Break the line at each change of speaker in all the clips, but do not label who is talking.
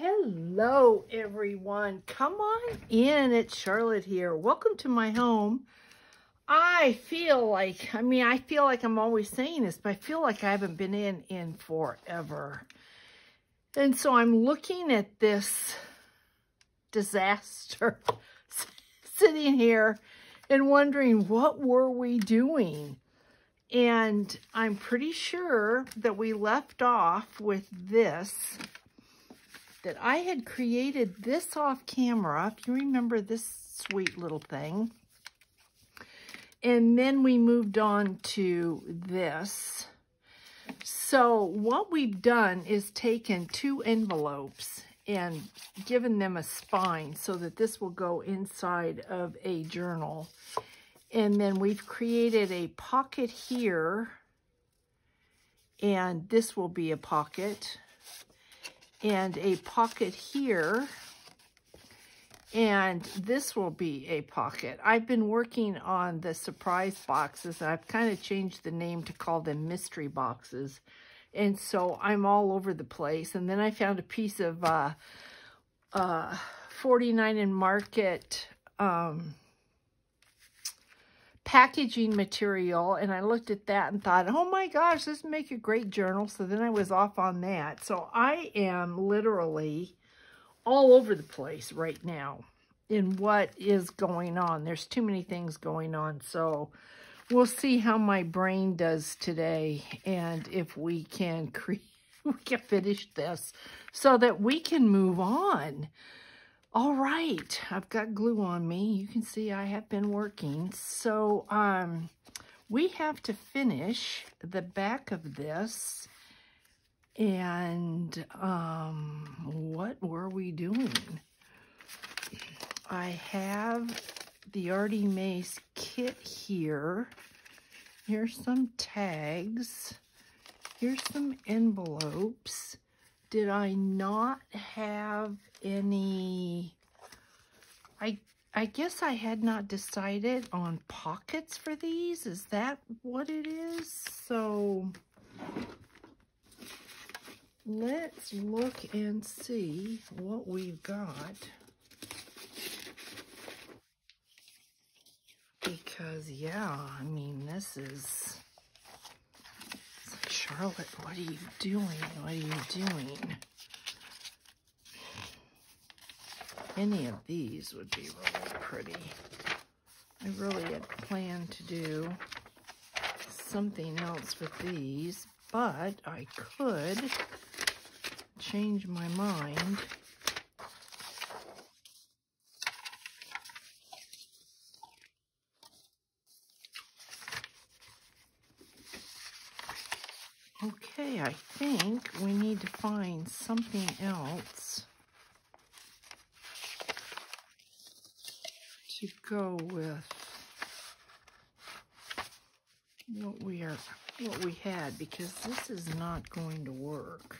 Hello everyone, come on in. It's Charlotte here. Welcome to my home. I feel like I'm always saying this, but I feel like I haven't been in forever. And so I'm looking at this disaster sitting here and wondering, what were we doing? And I'm pretty sure that we left off with this, that I had created this off camera, if you remember this sweet little thing. And then we moved on to this. So what we've done is taken two envelopes and given them a spine so that this will go inside of a journal. And then we've created a pocket here, and this will be a pocket, and a pocket here, and this will be a pocket. I've been working on the surprise boxes. I've kind of changed the name to call them mystery boxes. And so I'm all over the place. And then I found a piece of 49 and Market packaging material, and I looked at that and thought, oh my gosh, this would make a great journal. So then I was off on that. So I am literally all over the place right now in what is going on. There's too many things going on. So we'll see how my brain does today, and if we can finish this so that we can move on. All right, I've got glue on me. You can see I have been working. So we have to finish the back of this. And what were we doing? I have the Artymaze kit here. Here's some tags. Here's some envelopes. Did I not have any? I guess I had not decided on pockets for these. Is that what it is? So let's look and see what we've got. Because, yeah, I mean, this is... It's like, Charlotte, what are you doing? What are you doing? Any of these would be really pretty. I really had planned to do something else with these, but I could change my mind. Okay, I think we need to find something else to go with what we had, because this is not going to work.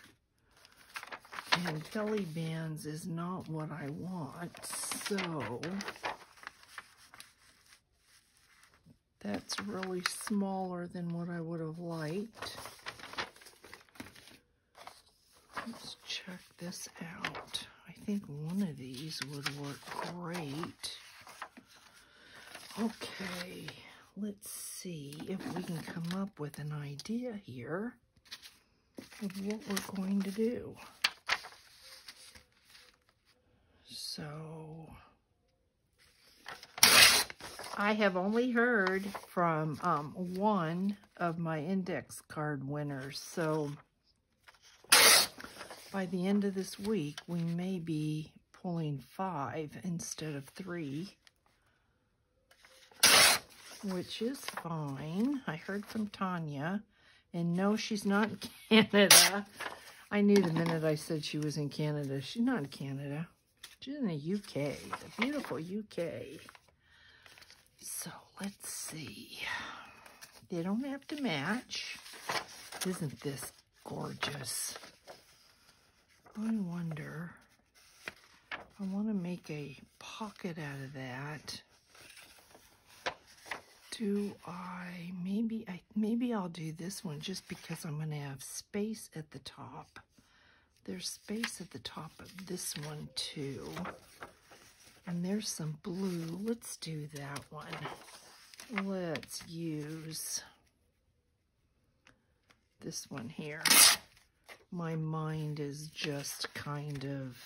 And belly bands is not what I want, so that's really smaller than what I would have liked. Let's check this out. I think one of these would work great. Okay, let's see if we can come up with an idea here of what we're going to do. So, I have only heard from one of my index card winners. So, by the end of this week, we may be pulling 5 instead of 3. Which is fine. I heard from Tanya. And no, she's not in Canada. I knew the minute I said she was in Canada. She's not in Canada. She's in the UK. The beautiful UK. So, let's see. They don't have to match. Isn't this gorgeous? I wonder. I want to make a pocket out of that. Maybe I'll do this one just because I'm going to have space at the top. there's space at the top of this one too. And there's some blue. Let's do that one. Let's use this one here. My mind is just kind of,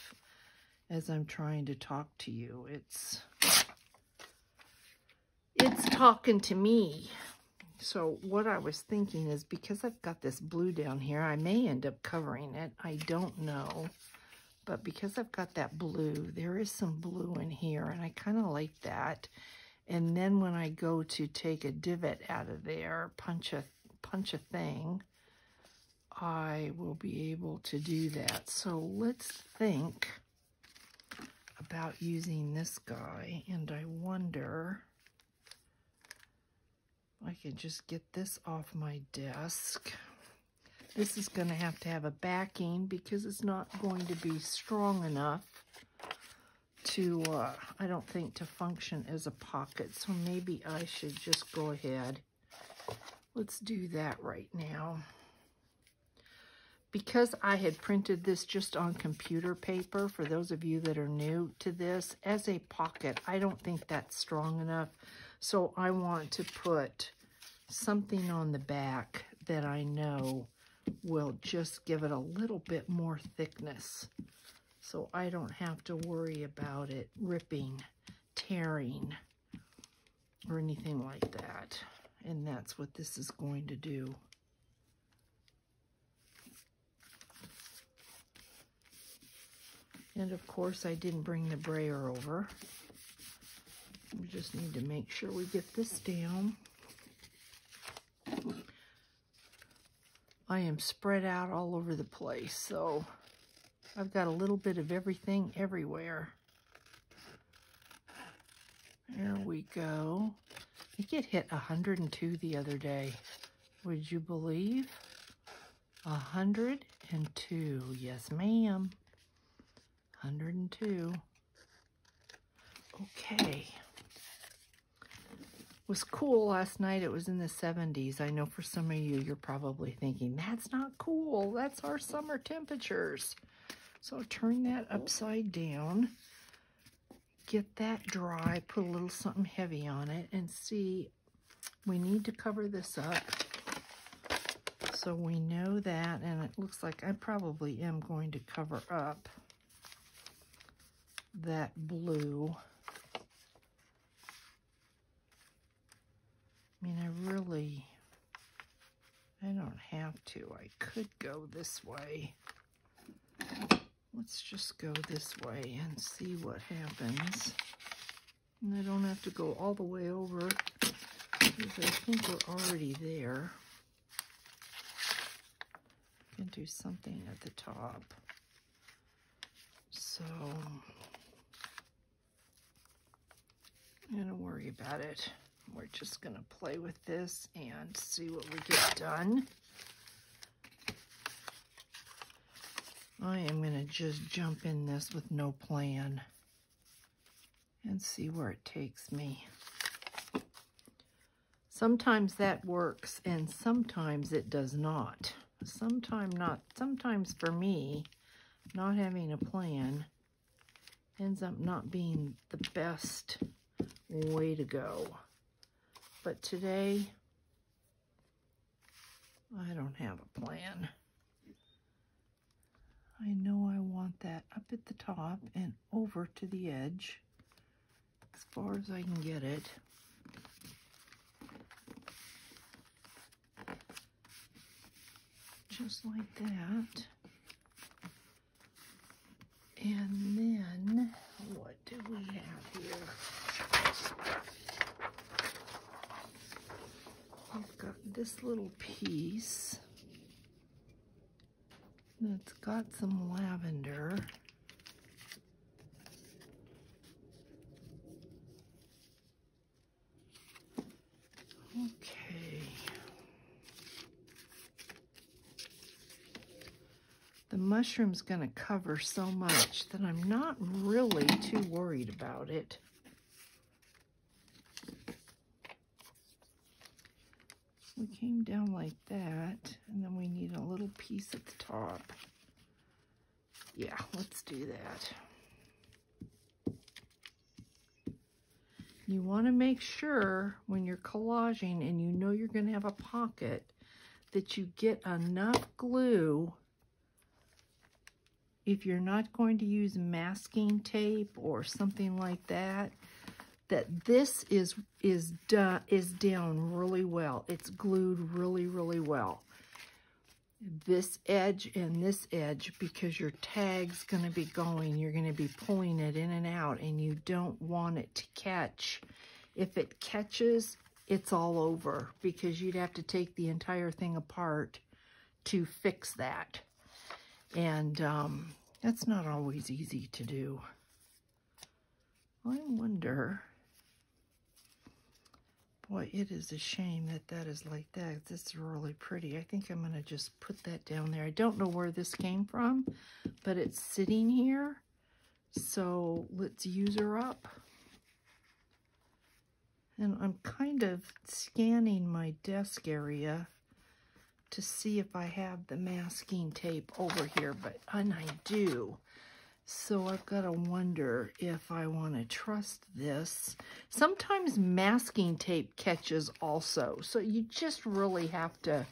as I'm trying to talk to you, it's talking to me. So what I was thinking is, because I've got this blue down here, I may end up covering it. I don't know. But because I've got that blue, there is some blue in here, and I kind of like that. And then when I go to take a divot out of there, punch a thing, I will be able to do that. So let's think about using this guy, and I wonder if I can just get this off my desk. This is going to have a backing because it's not going to be strong enough to, I don't think, to function as a pocket. So maybe I should just go ahead. Let's do that right now. Because I had printed this just on computer paper, for those of you that are new to this, as a pocket, I don't think that's strong enough. So I want to put something on the back that I know will just give it a little bit more thickness, so I don't have to worry about it ripping, tearing, or anything like that. And that's what this is going to do. And of course, I didn't bring the brayer over. We just need to make sure we get this down. I am spread out all over the place, so I've got a little bit of everything everywhere. There we go. I get hit 102 the other day. Would you believe? 102. Yes, ma'am. 102. Okay. It was cool last night. It was in the 70s. I know for some of you, you're probably thinking, that's not cool. That's our summer temperatures. So turn that upside down. Get that dry. Put a little something heavy on it. And see, we need to cover this up. So we know that. And it looks like I probably am going to cover up that blue. I mean, I don't have to. I could go this way. Let's just go this way and see what happens. And I don't have to go all the way over because I think we're already there. I can do something at the top. So, I'm going to worry about it. We're just going to play with this and see what we get done. I am going to just jump in this with no plan and see where it takes me. Sometimes that works and sometimes it does not. Sometimes not. Sometimes for me, not having a plan ends up not being the best way to go. But today, I don't have a plan. I know I want that up at the top and over to the edge as far as I can get it. Just like that. And then, what do we have here? I've got this little piece that's got some lavender. Okay. The mushroom's going to cover so much that I'm not really too worried about it. We came down like that, and then we need a little piece at the top. Yeah, let's do that. You want to make sure when you're collaging and you know you're going to have a pocket that you get enough glue. If you're not going to use masking tape or something like that, that this is down really well. It's glued really, really well. This edge and this edge, because your tag's going to be going, you're going to be pulling it in and out, and you don't want it to catch. If it catches, it's all over, because you'd have to take the entire thing apart to fix that. And that's not always easy to do. I wonder, boy, it is a shame that that is like that. This is really pretty. I think I'm going to just put that down there. I don't know where this came from, but it's sitting here. So let's use her up. And I'm kind of scanning my desk area to see if I have the masking tape over here, and I do. So I've got to wonder if I want to trust this. Sometimes masking tape catches also. So you just really have to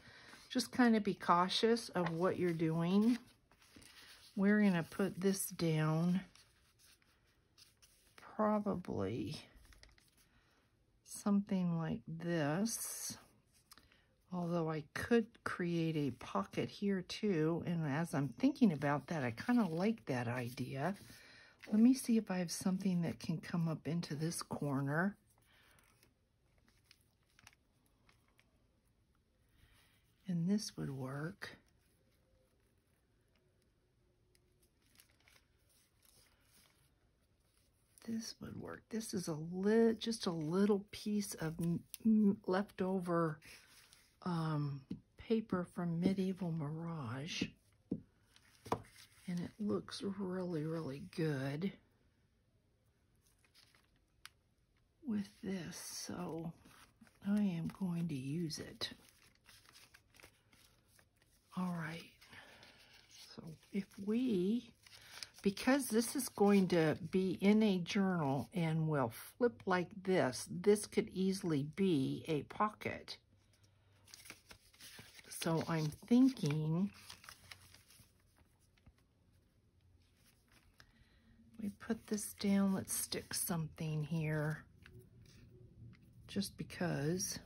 just kind of be cautious of what you're doing. We're going to put this down probably something like this. Although I could create a pocket here too, and as I'm thinking about that, I kind of like that idea. Let me see if I have something that can come up into this corner. And this would work. This would work. This is just a little piece of leftover paper from Medieval Mirage, and it looks really, really good with this, so I am going to use it. All right, so because this is going to be in a journal and will flip like this could easily be a pocket. So I'm thinking we put this down, let's stick something here, just because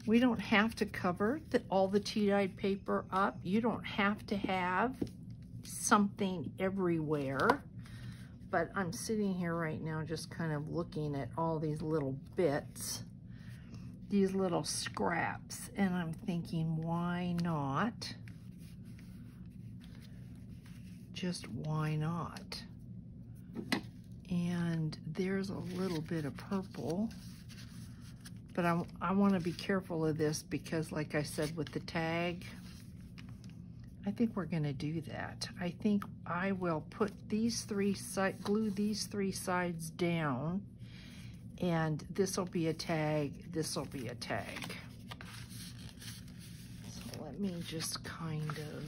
we don't have to cover all the tea-dyed paper up. You don't have to have something everywhere. But I'm sitting here right now just kind of looking at all these little bits, these little scraps, and I'm thinking, why not? Just why not? And there's a little bit of purple, but I want to be careful of this because, like I said, with the tag, I think we're going to do that. I think I will put these glue these three sides down, and this will be a tag, this will be a tag. So let me just kind of,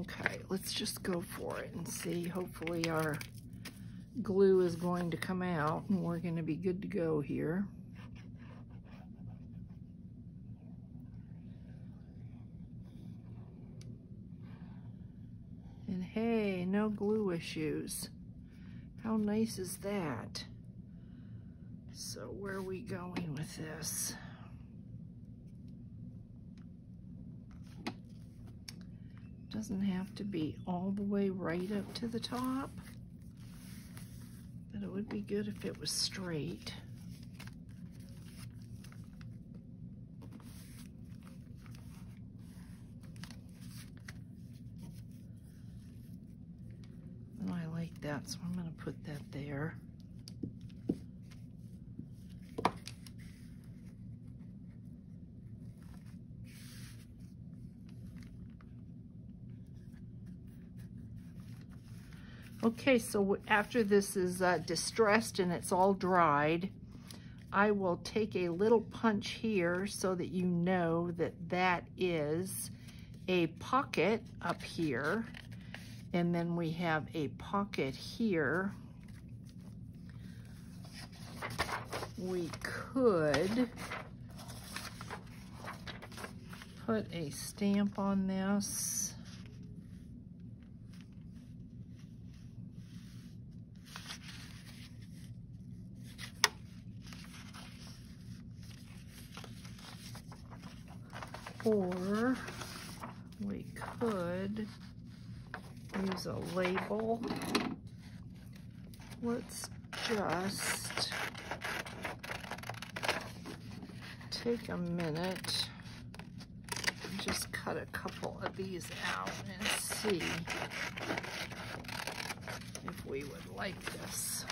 okay, let's just go for it and see. Hopefully our glue is going to come out and we're going to be good to go here. And hey, no glue issues. How nice is that? So where are we going with this? Doesn't have to be all the way right up to the top, but it would be good if it was straight. And I like that, so I'm going to put that there. Okay, so after this is distressed and it's all dried, I will take a little punch here so that you know that that is a pocket up here. And then we have a pocket here. We could put a stamp on this. Or we could use a label. Let's just take a minute and just cut a couple of these out and see if we would like this.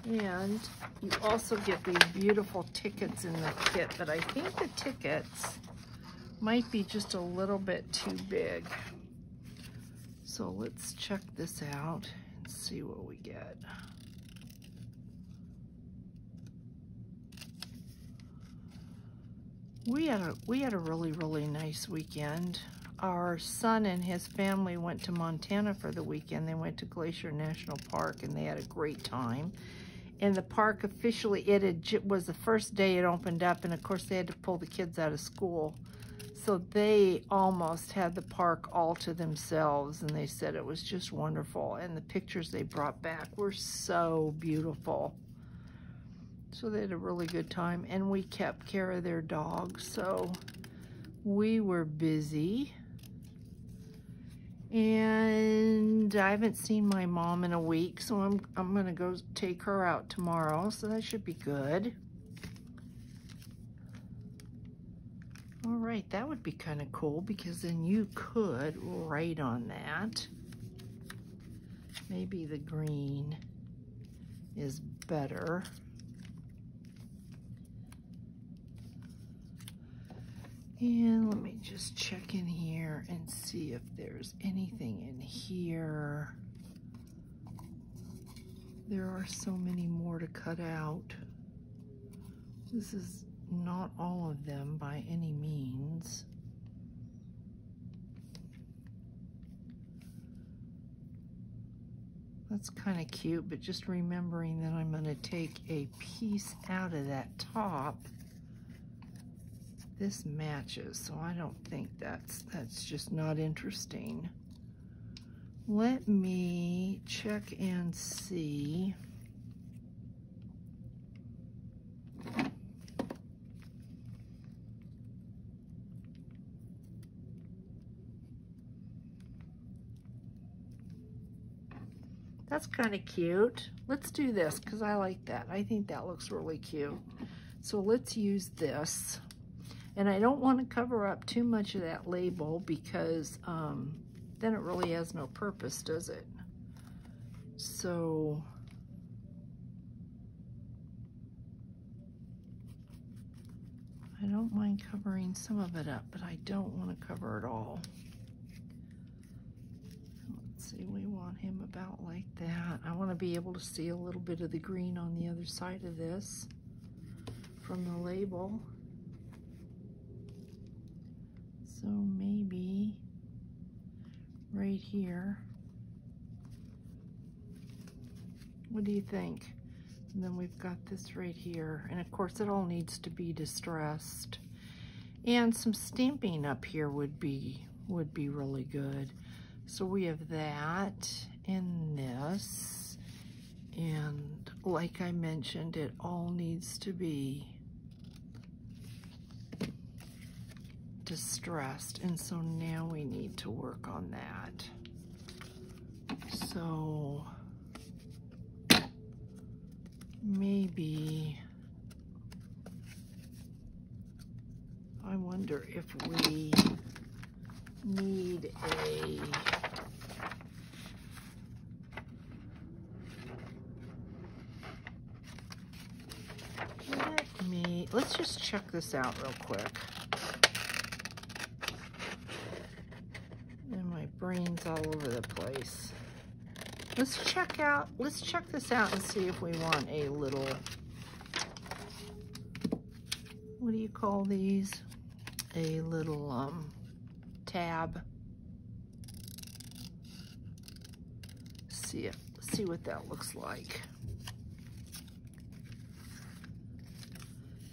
And you also get these beautiful tickets in the kit, but I think the tickets might be just a little bit too big. So let's check this out and see what we get. We had a really, really nice weekend. Our son and his family went to Montana for the weekend. They went to Glacier National Park and they had a great time. And the park officially, was the first day it opened up, and of course they had to pull the kids out of school. So they almost had the park all to themselves, and they said it was just wonderful. And the pictures they brought back were so beautiful. So they had a really good time, and we kept care of their dog. So we were busy. And I haven't seen my mom in a week, so I'm gonna go take her out tomorrow, so that should be good. All right, that would be kind of cool, because then you could write on that. Maybe the green is better. And let me just check in here and see if there's anything in here. There are so many more to cut out. This is not all of them by any means. That's kind of cute, but just remembering that I'm going to take a piece out of that top. This matches, so I don't think that's just not interesting. Let me check and see. That's kind of cute. Let's do this because I like that. I think that looks really cute. So let's use this. And I don't want to cover up too much of that label, because then it really has no purpose, does it? So I don't mind covering some of it up, but I don't want to cover it all. Let's see, we want him about like that. I want to be able to see a little bit of the green on the other side of this from the label. So maybe right here. What do you think? And then we've got this right here. And of course it all needs to be distressed. And some stamping up here would be really good. So we have that and this. And like I mentioned, it all needs to be distressed, and so now we need to work on that. So maybe I wonder if we need a let's just check this out real quick. And my brain's all over the place. let's check this out and see if we want a little, what do you call these? A little tab. See what that looks like.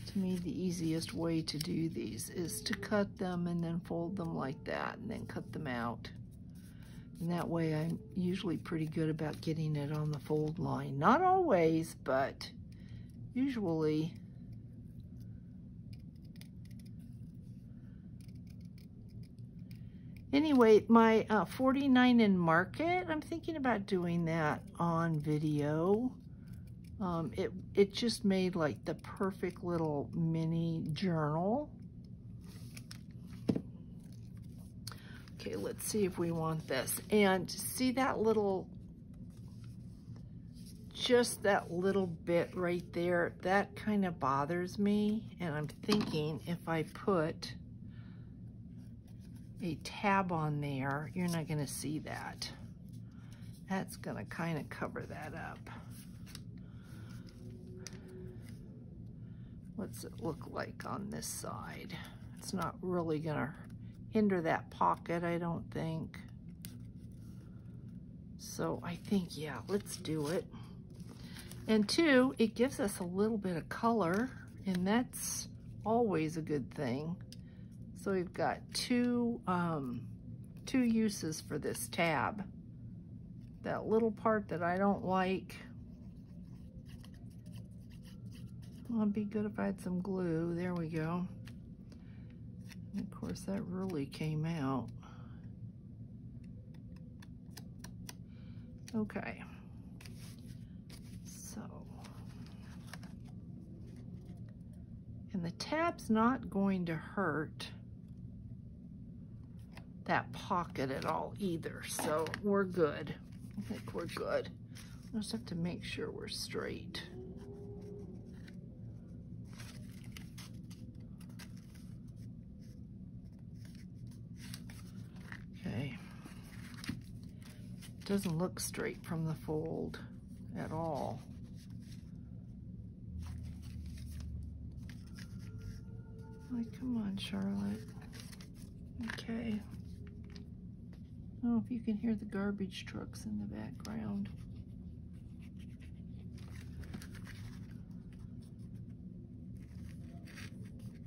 To me, the easiest way to do these is to cut them and then fold them like that and then cut them out. And that way I'm usually pretty good about getting it on the fold line. Not always, but usually. Anyway, my 49 in Market, I'm thinking about doing that on video. It just made like the perfect little mini journal. Okay, let's see if we want this. And see that little, just that little bit right there, that kind of bothers me. And I'm thinking if I put a tab on there, you're not gonna see that. That's gonna kind of cover that up. What's it look like on this side? It's not really gonna hinder that pocket, I don't think. So I think, yeah, let's do it. And two, it gives us a little bit of color, and that's always a good thing. So we've got two uses for this tab. That little part that I don't like, well, it'd be good if I had some glue. There we go. And of course, that really came out. Okay. So, and the tab's not going to hurt that pocket at all either, so we're good. I think we're good. I just have to make sure we're straight. Okay. Doesn't look straight from the fold at all. Like, come on, Charlotte. Okay. I don't know if you can hear the garbage trucks in the background.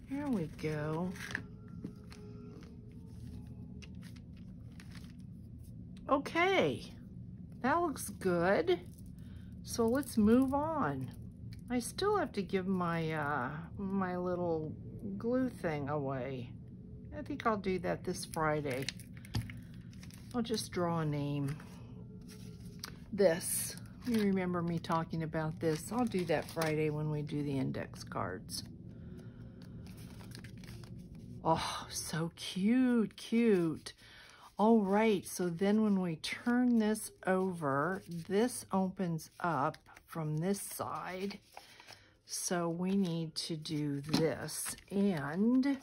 Here we go. Okay, that looks good. So let's move on. I still have to give my my little glue thing away. I think I'll do that this Friday. I'll just draw a name. This, you remember me talking about this. I'll do that Friday when we do the index cards. Oh, so cute, cute. All right, so then when we turn this over, this opens up from this side. So we need to do this. And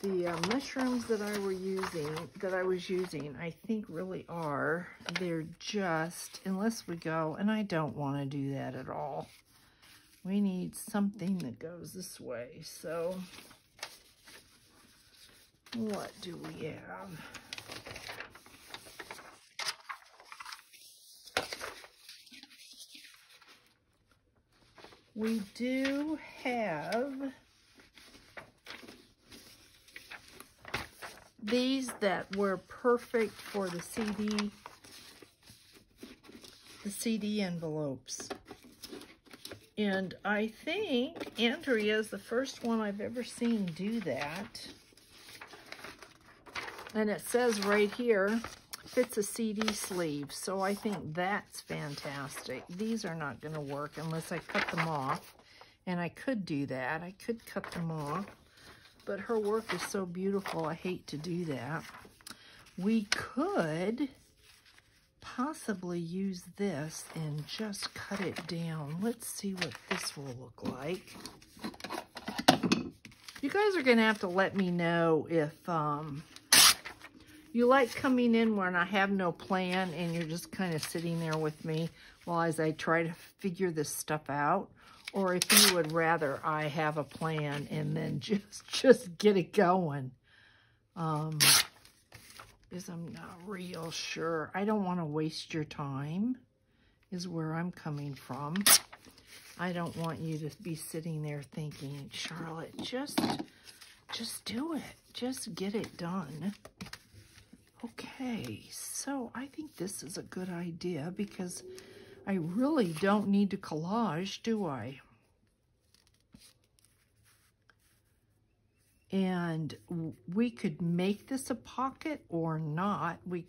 the mushrooms that I was using, I think really are, they're just, unless we go, and I don't want to do that at all. We need something that goes this way. So what do we have? We do have these that were perfect for the CD envelopes. And I think Andrea is the first one I've ever seen do that. And it says right here, fits a CD sleeve. So I think that's fantastic. These are not going to work unless I cut them off. And I could do that. I could cut them off. But her work is so beautiful, I hate to do that. We could possibly use this and just cut it down. Let's see what this will look like. You guys are going to have to let me know if you like coming in when I have no plan and you're just kind of sitting there with me while as I try to figure this stuff out, or if you would rather I have a plan and then just get it going. Because I'm not real sure. I don't want to waste your time, is where I'm coming from. I don't want you to be sitting there thinking, Charlotte, just do it. Just get it done. Okay, so I think this is a good idea because I really don't need to collage, do I? And we could make this a pocket or not. We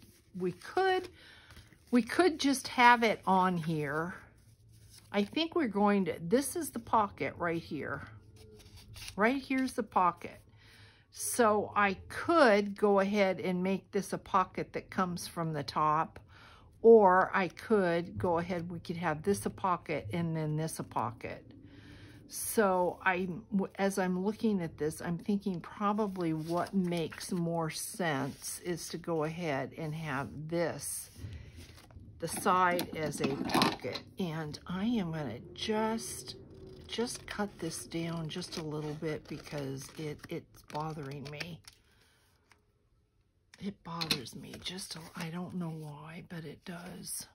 could just have it on here. I think we're going to, this is the pocket right here. Right here's the pocket. So I could go ahead and make this a pocket that comes from the top, or I could go ahead, we could have this a pocket and then this a pocket. So as I'm looking at this, I'm thinking probably what makes more sense is to go ahead and have this, the side as a pocket. And I am gonna just cut this down just a little bit because it's bothering me. It bothers me I don't know why, but it does.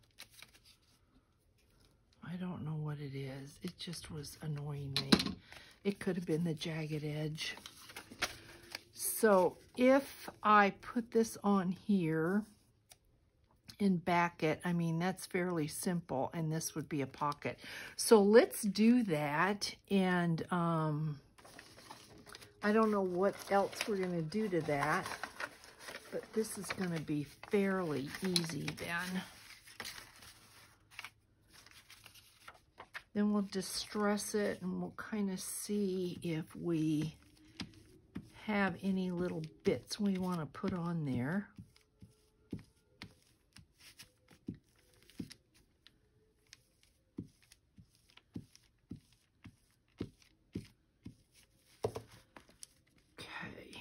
I don't know what it is. It just was annoying me. It could have been the jagged edge. So if I put this on here and back it, I mean, that's fairly simple, and this would be a pocket. So let's do that, and I don't know what else we're gonna do to that, but this is gonna be fairly easy then. Then we'll distress it and we'll kind of see if we have any little bits we want to put on there. Okay.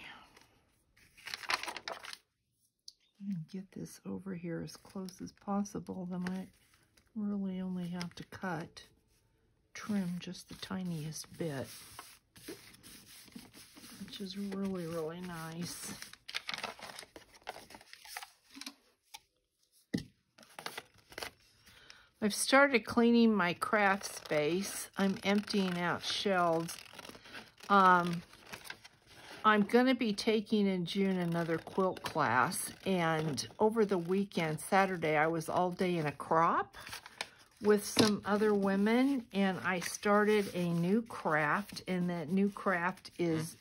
And get this over here as close as possible. Then I really only have to trim just the tiniest bit, which is really, really nice. I've started cleaning my craft space. I'm emptying out shelves. I'm going to be taking in June another quilt class, and over the weekend, Saturday, I was all day in a crop with some other women, and I started a new craft, and that new craft is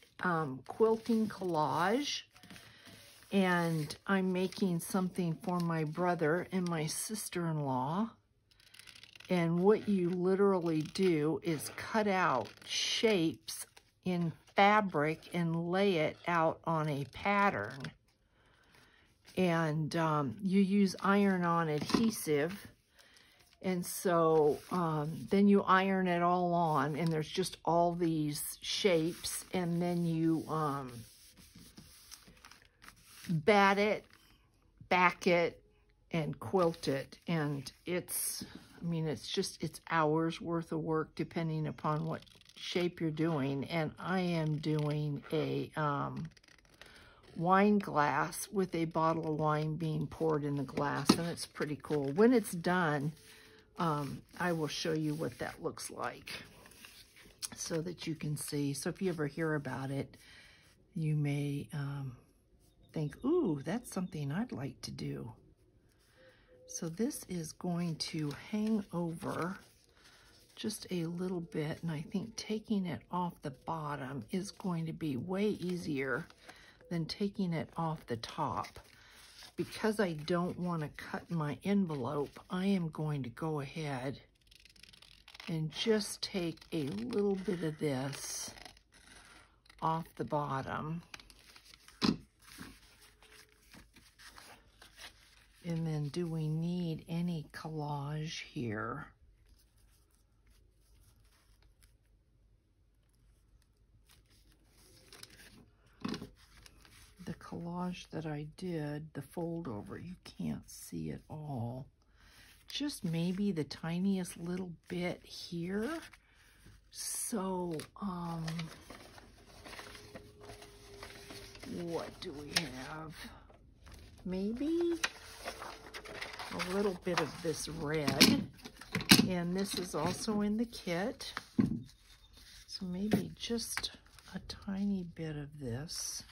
quilting collage, and I'm making something for my brother and my sister-in-law. And what you literally do is cut out shapes in fabric and lay it out on a pattern, and you use iron-on adhesive. And so then you iron it all on, and there's just all these shapes, and then you bat it, back it, and quilt it. And it's, I mean, it's hours worth of work depending upon what shape you're doing. And I am doing a wine glass with a bottle of wine being poured in the glass, and it's pretty cool. When it's done, I will show you what that looks like so that you can see. So if you ever hear about it, you may think, ooh, that's something I'd like to do. So this is going to hang over just a little bit, and I think taking it off the bottom is going to be way easier than taking it off the top. Because I don't want to cut my envelope, I am going to go ahead and just take a little bit of this off the bottom. And then do we need any collage here? The collage that I did, the fold over, you can't see it all. Just maybe the tiniest little bit here. So, what do we have? Maybe a little bit of this red. And this is also in the kit. So maybe just a tiny bit of this.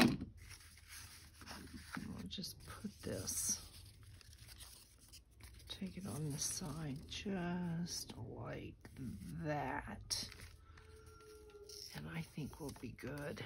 I'll just put this, take it on the side just like that. And I think we'll be good.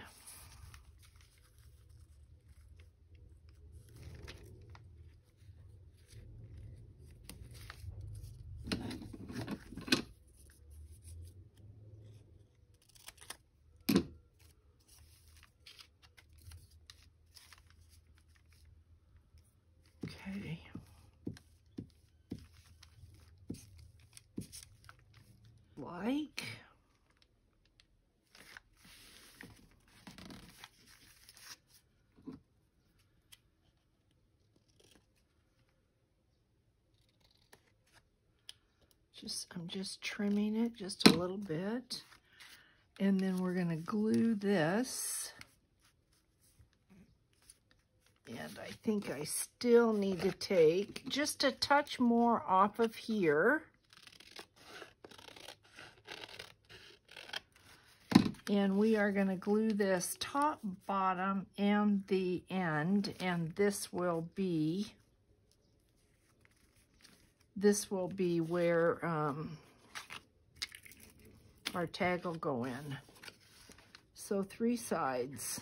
Okay. Like. I'm just trimming it just a little bit. And then we're going to glue this. And I think I still need to take just a touch more off of here. And we are going to glue this top, bottom, and the end. And this will be where our tag will go in. So 3 sides.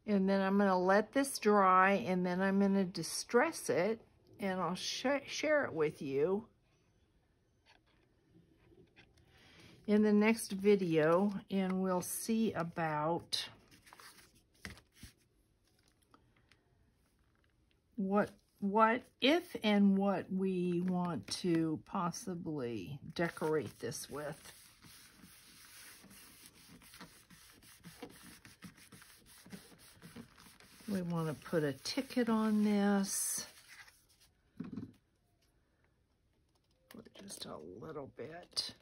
And then I'm going to let this dry, and then I'm going to distress it, and I'll share it with you in the next video, and we'll see about what if and what we want to possibly decorate this with. We want to put a ticket on this. Just a little bit.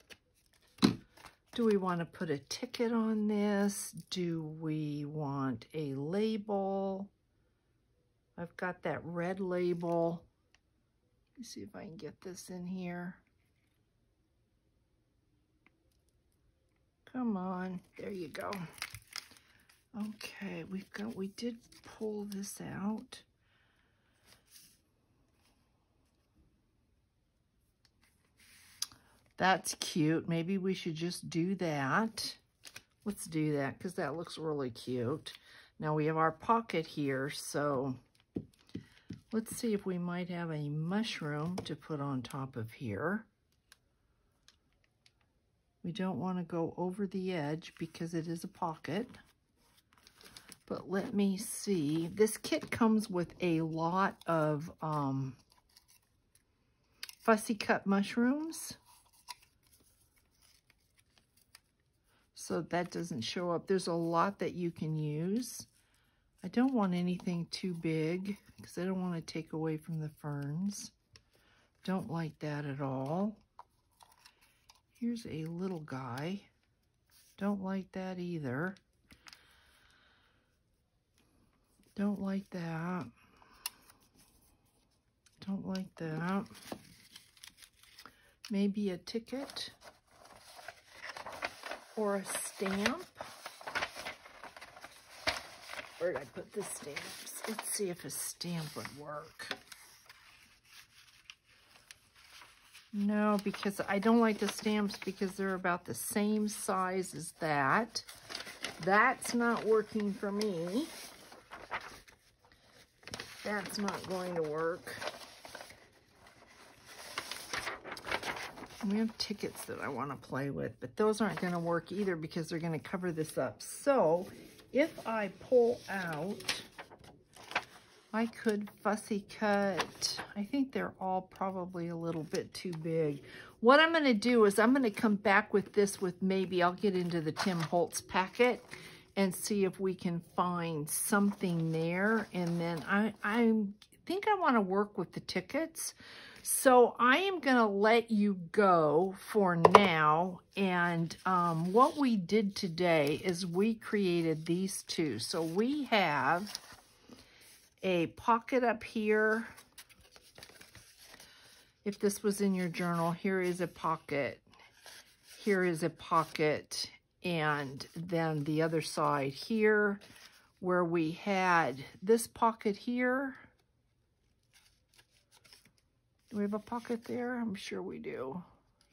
Do we want to put a ticket on this? Do we want a label? I've got that red label. Let me see if I can get this in here. Come on, there you go. Okay, we did pull this out. That's cute. Maybe we should just do that. Let's do that because that looks really cute. Now we have our pocket here, so let's see if we might have a mushroom to put on top of here. We don't want to go over the edge because it is a pocket. But let me see. This kit comes with a lot of fussy cut mushrooms. So that doesn't show up. There's a lot that you can use. I don't want anything too big because I don't want to take away from the ferns. Don't like that at all. Here's a little guy. Don't like that either. Don't like that. Don't like that. Maybe a ticket or a stamp. Where did I put the stamps? Let's see if a stamp would work. No, because I don't like the stamps because they're about the same size as that. That's not working for me. That's not going to work. We have tickets that I want to play with, but those aren't going to work either because they're going to cover this up. So if I pull out I could fussy cut. I think they're all probably a little bit too big. What I'm going to do is I'm going to come back with this with maybe I'll get into the Tim Holtz packet and see if we can find something there. And then I think I want to work with the tickets. So I am going to let you go for now. And what we did today is we created these two. So we have a pocket up here. If this was in your journal, here is a pocket. Here is a pocket. And then the other side here, where we had this pocket here. Do we have a pocket there? I'm sure we do.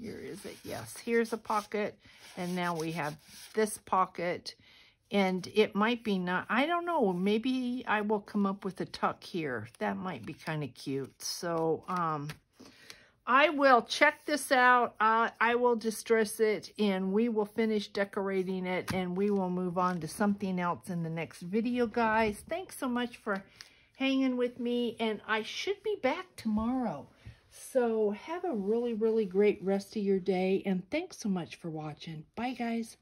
Here is it. Yes, here's a pocket. And now we have this pocket. And it might be not, I don't know, maybe I will come up with a tuck here. That might be kind of cute. So, I will check this out. I will distress it and we will finish decorating it and we will move on to something else in the next video, guys. Thanks so much for hanging with me and I should be back tomorrow. So have a really, really great rest of your day and thanks so much for watching. Bye, guys.